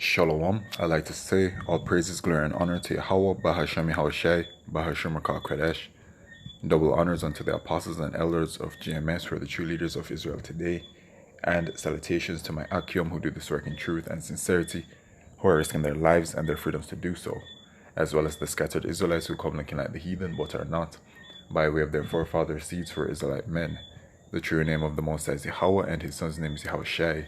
Shalom. I like to say all praises, glory, and honor to Yahweh, Bahashem Yahushai, Bahashem Rakah Kodesh. Double honors unto the apostles and elders of GMS who are the true leaders of Israel today. And salutations to my Akim who do this work in truth and sincerity, who are risking their lives and their freedoms to do so, as well as the scattered Israelites who come looking like the heathen but are not, by way of their forefathers' seeds who are Israelite men. The true name of the Most High is Yahweh, and his son's name is Yahushai.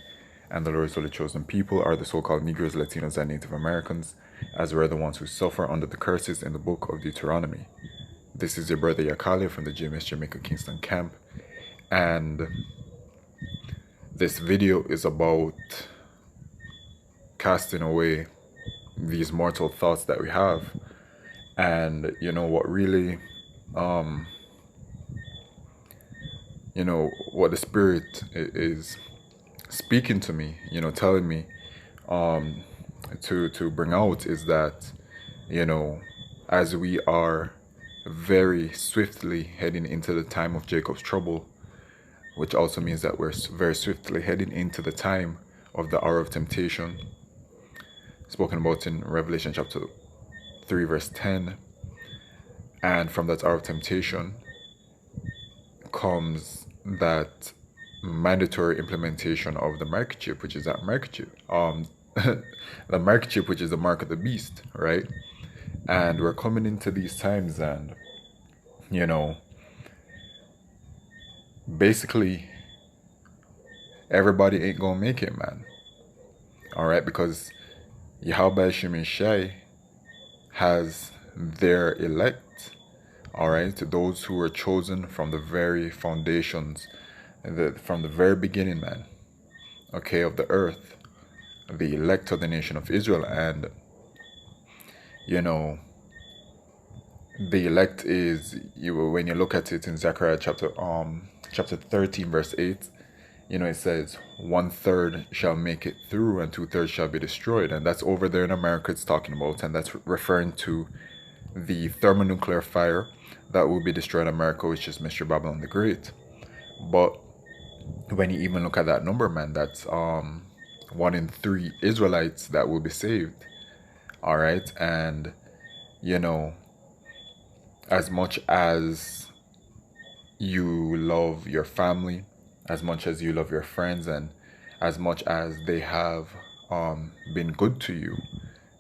And the Lord's holy chosen people are the so-called Negroes, Latinos, and Native Americans, as we're the ones who suffer under the curses in the book of Deuteronomy. This is your brother Yakale from the GMS Jamaica Kingston camp, and this video is about casting away these mortal thoughts that we have, and what really what the Spirit is speaking to me, telling me to bring out is that, as we are very swiftly heading into the time of Jacob's trouble, which also means that we're very swiftly heading into the time of the hour of temptation, spoken about in Revelation chapter 3 verse 10. And from that hour of temptation comes that mandatory implementation of the microchip, which is that microchip, the microchip, which is the mark of the beast, right? And we're coming into these times, and basically everybody ain't gonna make it, man. All right, because Yahweh Shemini Shai has their elect, all right, to those who were chosen from the very foundations, from the very beginning, man, okay, of the earth, the elect of the nation of Israel. And the elect is, when you look at it in Zechariah chapter 13 verse 8, it says 1/3 shall make it through and 2/3 shall be destroyed. And that's over there in America it's talking about, and that's referring to the thermonuclear fire that will be destroying America, which is Mr. Babylon the Great. But when you even look at that number, man, that's 1 in 3 Israelites that will be saved. All right, and as much as you love your family, as much as you love your friends, and as much as they have been good to you,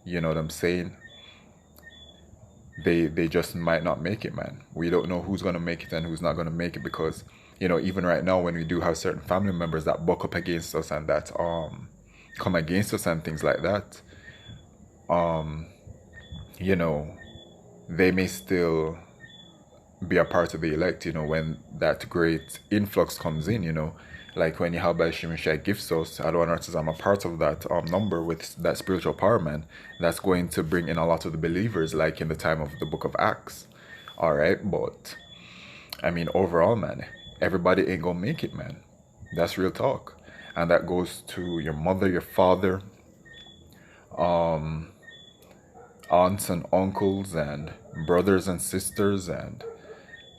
you know what I'm saying, they just might not make it, man. We don't know who's gonna make it and who's not gonna make it, because even right now, when we do have certain family members that buck up against us and that come against us and things like that, they may still be a part of the elect, when that great influx comes in, like when Yahweh Shemini Shai gifts us. I don't want to say I'm a part of that number with that spiritual power, man, that's going to bring in a lot of the believers, like in the time of the book of Acts. All right, but I mean, overall, man, everybody ain't gonna make it, man. That's real talk. And that goes to your mother, your father, aunts and uncles, and brothers and sisters, and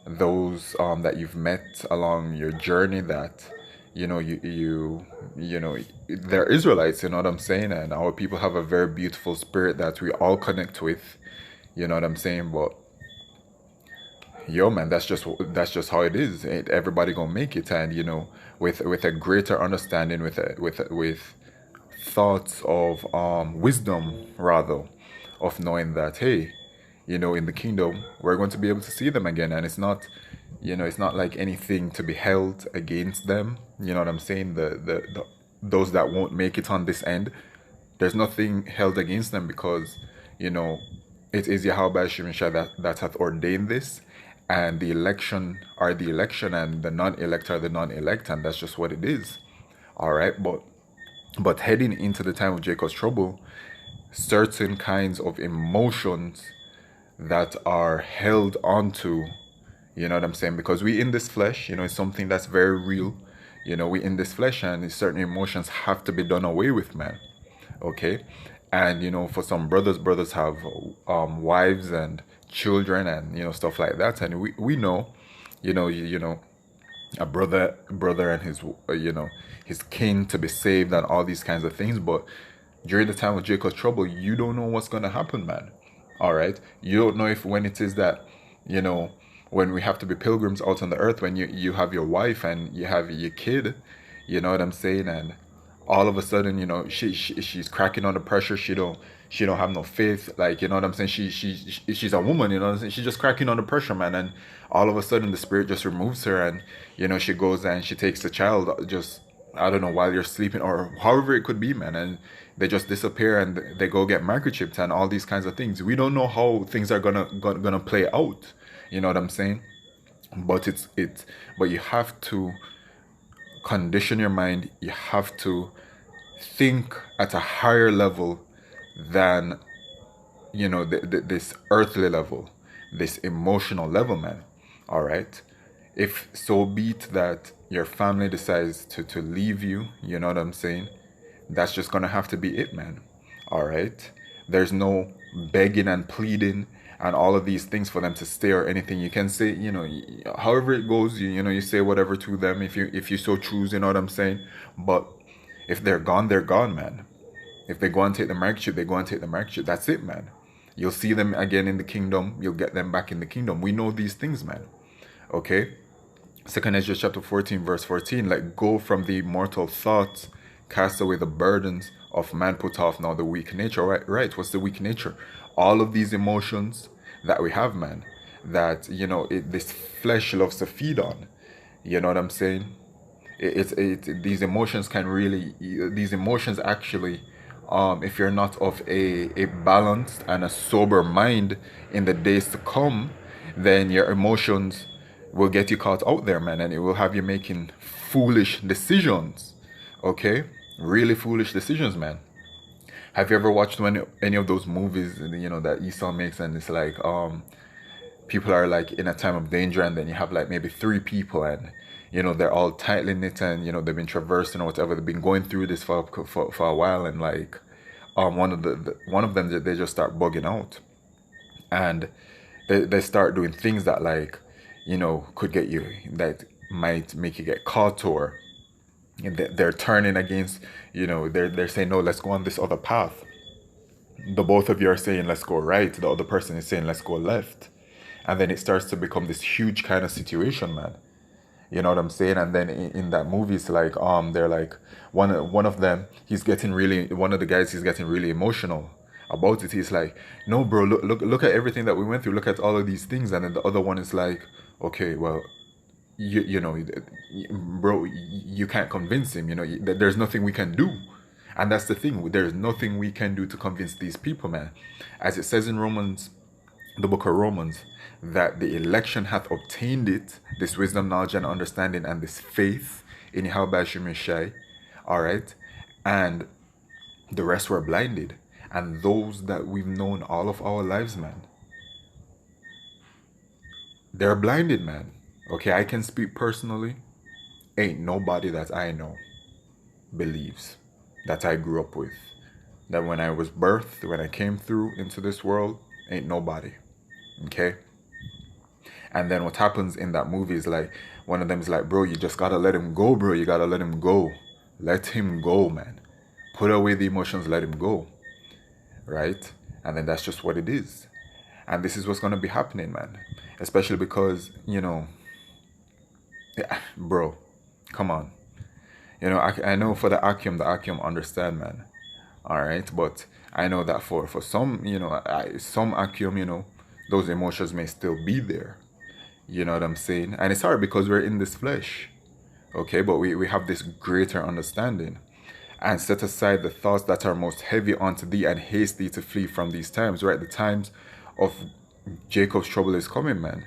those that you've met along your journey, that they're Israelites, you know what I'm saying? And our people have a very beautiful spirit that we all connect with, you know what I'm saying? But man, that's just how it is. Ain't everybody gonna make it. And with a greater understanding, with thoughts of wisdom, rather, of knowing that, hey, in the kingdom we're going to be able to see them again, and it's not like anything to be held against them, you know what I'm saying? The those that won't make it on this end, there's nothing held against them, because it is Yahweh Shemini Shai that hath ordained this, and the election are the election, and the non-elect are the non-elect, and that's just what it is. All right, but heading into the time of Jacob's trouble, certain kinds of emotions that are held onto, you know what I'm saying, because we in this flesh, it's something that's very real. We in this flesh, and certain emotions have to be done away with, man. Okay, and for some brothers have wives and children, and stuff like that, and we know, a brother and his his kin to be saved, and all these kinds of things. But During the time of Jacob's trouble, you don't know what's going to happen, man. All right? You don't know if when it is that, you know, when we have to be pilgrims out on the earth, when you have your wife and you have your kid, you know what I'm saying? And all of a sudden, you know, she's cracking under pressure. She don't have no faith. Like, you know what I'm saying? She's a woman, you know what I'm saying? She's just cracking under pressure, man. And all of a sudden the spirit just removes her, and, you know, she goes and she takes the child just, I don't know, while you're sleeping or however it could be, man. And they just disappear and they go get microchipped and all these kinds of things. We don't know how things are gonna play out. You know what I'm saying? But but you have to condition your mind. You have to think at a higher level than, you know, this earthly level, this emotional level, man. All right? If so be it that your family decides to leave you, you know what I'm saying? That's just gonna have to be it, man. All right? There's no begging and pleading and all of these things for them to stay or anything. You can say, you know, however it goes, you know, you say whatever to them if you so choose, you know what I'm saying? But if they're gone, man. If they go and take the market, they go and take the market. That's it, man. You'll see them again in the kingdom. You'll get them back in the kingdom. We know these things, man. Okay? Second Ezra chapter 14, verse 14. Let go from the mortal thoughts, cast away the burdens of man, put off now the weak nature. Right. What's the weak nature? All of these emotions that we have, man, that, you know, this flesh loves to feed on. You know what I'm saying? These emotions can really, these emotions actually, if you're not of a balanced and a sober mind in the days to come, then your emotions will get you caught out there, man, and it will have you making foolish decisions. Okay? Really foolish decisions, man. Have you ever watched any of those movies, you know, that Esau makes, and it's like, people are like in a time of danger, and then you have like maybe three people, and, you know, they're all tightly knit, and, you know, they've been traversing or whatever, they've been going through this for a while, and like, one of them, they just start bugging out, and they start doing things that, like, you know, could get you, that might make you get caught, or they're turning against, you know, they're saying, no, let's go on this other path. The both of you are saying let's go right, the other person is saying let's go left, and then it starts to become this huge kind of situation, man. You know what I'm saying? And then in that movie, it's like, they're like, one of them, one of the guys, he's getting really emotional about it. He's like, no, bro, look at everything that we went through. Look at all of these things. And then the other one is like, okay, well, you know, bro, you can't convince him. You know, there's nothing we can do. And that's the thing. There's nothing we can do to convince these people, man. As it says in Romans, the book of Romans, that the election hath obtained it, this wisdom, knowledge, and understanding, and this faith in Yahweh Shai. All right. And the rest were blinded. And those that we've known all of our lives, man, they're blinded, man. Okay, I can speak personally. Ain't nobody that I know believes, that I grew up with, that when I was birthed, when I came through into this world, ain't nobody. Okay? And then what happens in that movie is like, one of them is like, bro, you just gotta let him go, bro. You gotta let him go. Let him go, man. Put away the emotions, let him go. Right? And then that's just what it is. And this is what's gonna be happening, man. Especially because, you know, yeah, bro, come on. You know, I know for the Akim understand, man. All right, but I know that for some, you know, some Akim, you know, those emotions may still be there. You know what I'm saying? And it's hard because we're in this flesh. Okay, but we have this greater understanding. And set aside the thoughts that are most heavy unto thee, and haste thee to flee from these times. Right, the times of Jacob's trouble is coming, man.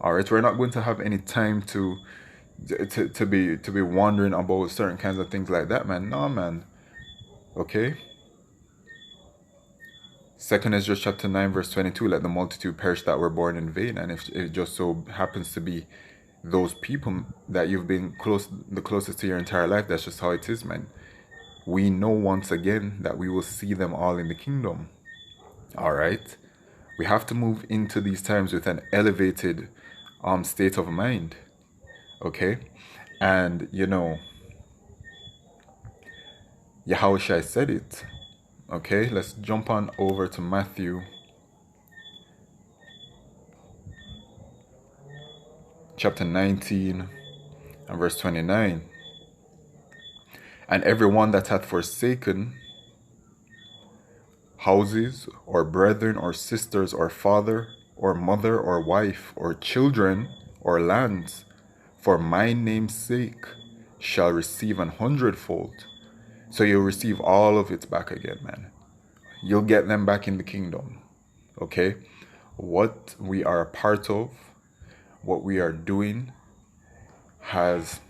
All right, we're not going to have any time to be wondering about certain kinds of things like that, man. No, man. Okay. Second Ezra chapter 9 verse 22, let the multitude perish that were born in vain. And if it just so happens to be those people that you've been the closest to your entire life, that's just how it is, man. We know once again that we will see them all in the kingdom. All right. We have to move into these times with an elevated state of mind. Okay. And, you know, Yahushua said it. Okay, let's jump on over to Matthew chapter 19 and verse 29. And everyone that hath forsaken houses, or brethren, or sisters, or father, or mother, or wife, or children, or lands, for my name's sake, shall receive 100-fold. So you'll receive all of it back again, man. You'll get them back in the kingdom. Okay? What we are a part of, what we are doing, has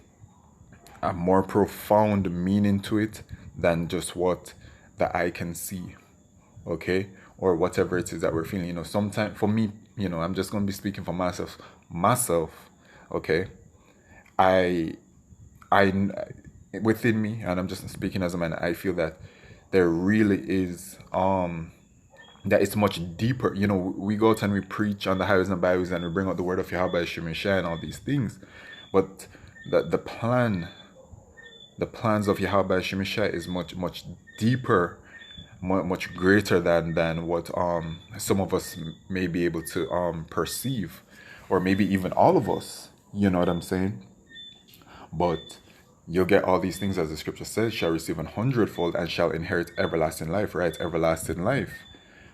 a more profound meaning to it than just what the eye can see. Okay, or whatever it is that we're feeling. Sometimes for me, I'm just going to be speaking for myself. Okay, I I within me, and I'm just speaking as a man, I feel that there really is that it's much deeper. We go out and we preach on the highways and byways, and we bring out the word of Yahweh Shemeshah and all these things, but the plans of Yahweh Shemeshah is much deeper, much greater than what some of us may be able to perceive, or maybe even all of us. You know what I'm saying? But you'll get all these things, as the scripture says, shall receive 100-fold and shall inherit everlasting life, right? Everlasting life.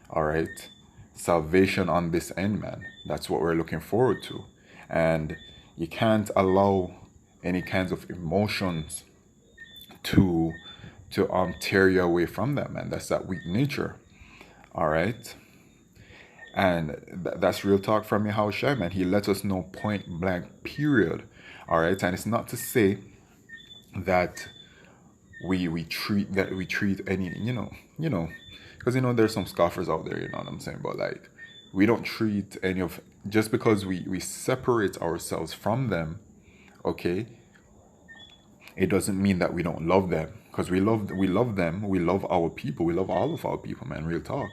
All right. Salvation on this end, man. That's what we're looking forward to. And you can't allow any kinds of emotions to tear you away from that, man. That's that weak nature. All right. And that's real talk from Yahushua, man. He let us know point blank, period. All right. And it's not to say that we treat any, because there's some scoffers out there, you know what I'm saying? But like, we don't treat any of, just because we separate ourselves from them, okay, it doesn't mean that we don't love them, because we love them, we love our people, we love all of our people, man. Real talk.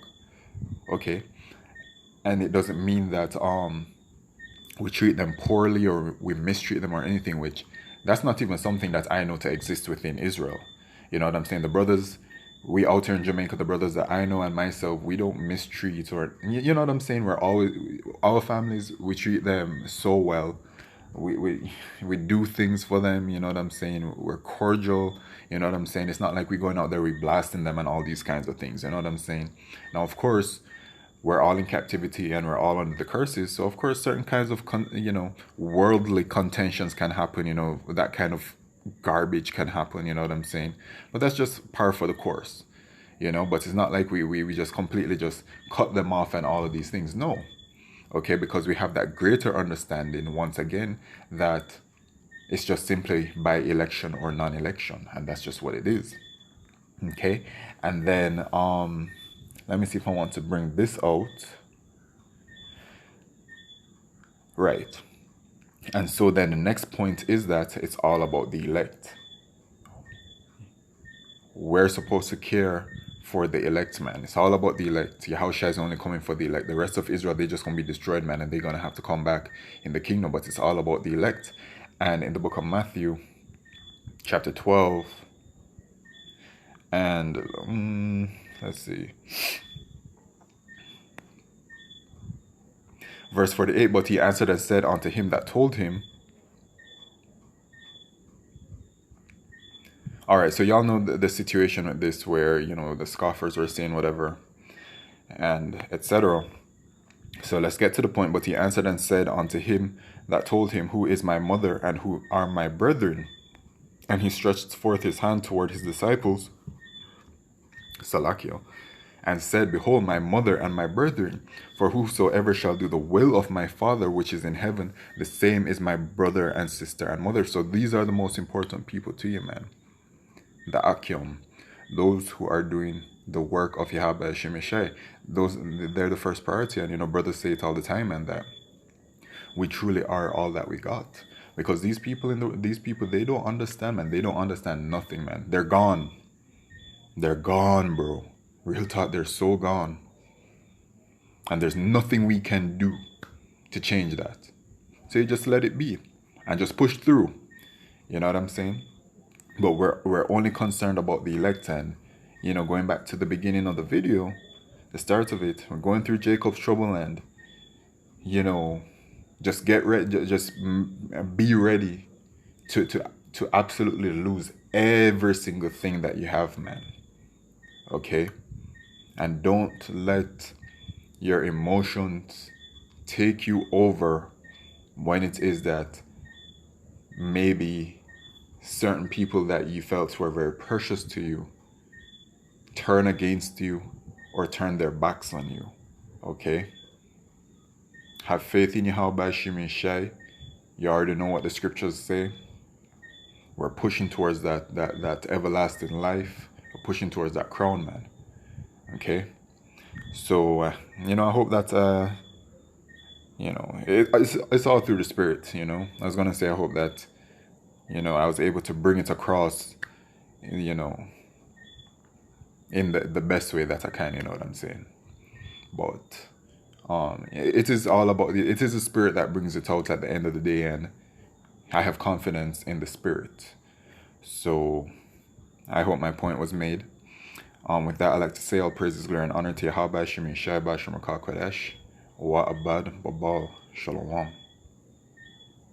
Okay. And it doesn't mean that we treat them poorly or we mistreat them or anything, which that's not even something that I know to exist within Israel. You know what I'm saying? The brothers, we out here in Jamaica, the brothers that I know and myself, we don't mistreat, or you know what I'm saying? We're always, our families, we treat them so well. We do things for them, you know what I'm saying? We're cordial, you know what I'm saying? It's not like we're going out there, we blasting them and all these kinds of things, you know what I'm saying? Now, of course, we're all in captivity and we're all under the curses. So of course, certain kinds of worldly contentions can happen. That kind of garbage can happen. You know what I'm saying? But that's just par for the course. But it's not like we just completely just cut them off and all of these things. No. Okay, because we have that greater understanding once again that it's just simply by election or non-election, and that's just what it is. Okay, and then let me see if I want to bring this out. Right. And so then the next point is that it's all about the elect. We're supposed to care for the elect, man. It's all about the elect. Yahushua is only coming for the elect. The rest of Israel, they're just going to be destroyed, man, and they're going to have to come back in the kingdom. But it's all about the elect. And in the book of Matthew, chapter 12, and let's see. Verse 48, but he answered and said unto him that told him. All right, so y'all know the situation with this, where, the scoffers were saying whatever and etc. So let's get to the point. But he answered and said unto him that told him, who is my mother and who are my brethren? And he stretched forth his hand toward his disciples, Salakio, and said, behold, my mother and my brethren, for whosoever shall do the will of my Father which is in heaven, the same is my brother and sister and mother. So these are the most important people to you, man. The Akim, those who are doing the work of Yahweh Shemeshai, they're the first priority. And brothers say it all the time, and that we truly are all that we got. Because these people they don't understand, man. They don't understand nothing, man. They're gone. They're gone, bro. Real talk, they're so gone. And there's nothing we can do to change that. So you just let it be and just push through. You know what I'm saying? But we're only concerned about the elect, and going back to the beginning of the video, the start of it, we're going through Jacob's trouble, and you know, just get ready, just be ready to absolutely lose every single thing that you have, man. Okay? And don't let your emotions take you over when it is that maybe certain people that you felt were very precious to you turn against you or turn their backs on you. Okay? Have faith in Yahweh Shimei Shai. You already know what the scriptures say. We're pushing towards that everlasting life. We're pushing towards that crown, man. Okay? So, I hope that, it's all through the Spirit, I was going to say, I hope that, I was able to bring it across, in the best way that I can, you know what I'm saying? But it is all about, it is the Spirit that brings it out at the end of the day, and I have confidence in the Spirit. So I hope my point was made. With that, I'd like to say all praises, glory, and honor to Yahweh Shemini Shai Bashim Kodesh. Wa Abad Babal Shalom.